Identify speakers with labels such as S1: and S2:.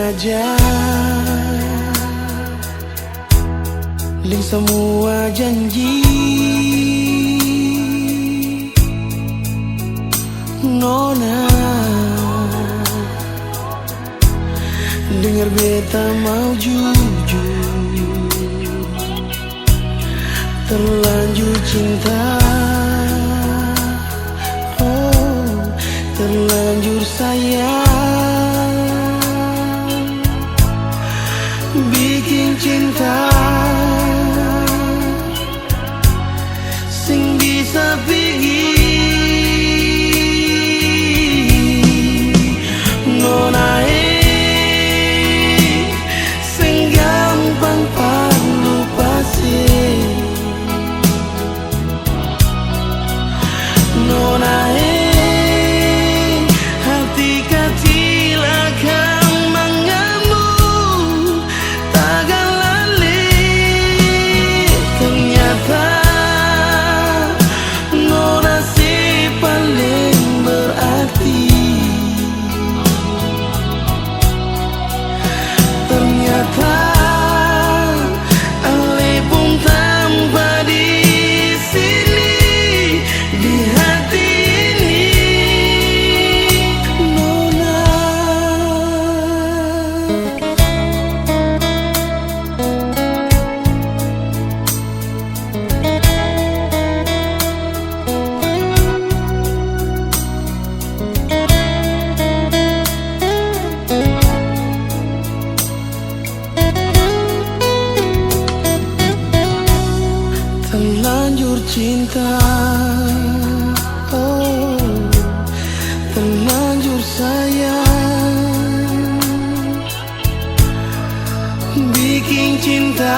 S1: aja ling semua janji Nona. Dengar beta mau jujur, terlanjur cinta, oh terlanjur sayang, bikin cinta sing bisa pergi. Nona sing gampang lupa sih. Nona hati kecil akan mengamu takkan lali. Ternyata Nona si paling berarti. Ternyata Ale pun tanpa di sini di hati ini. Nona terlanjur cinta, oh terlanjur sayang, bikin cinta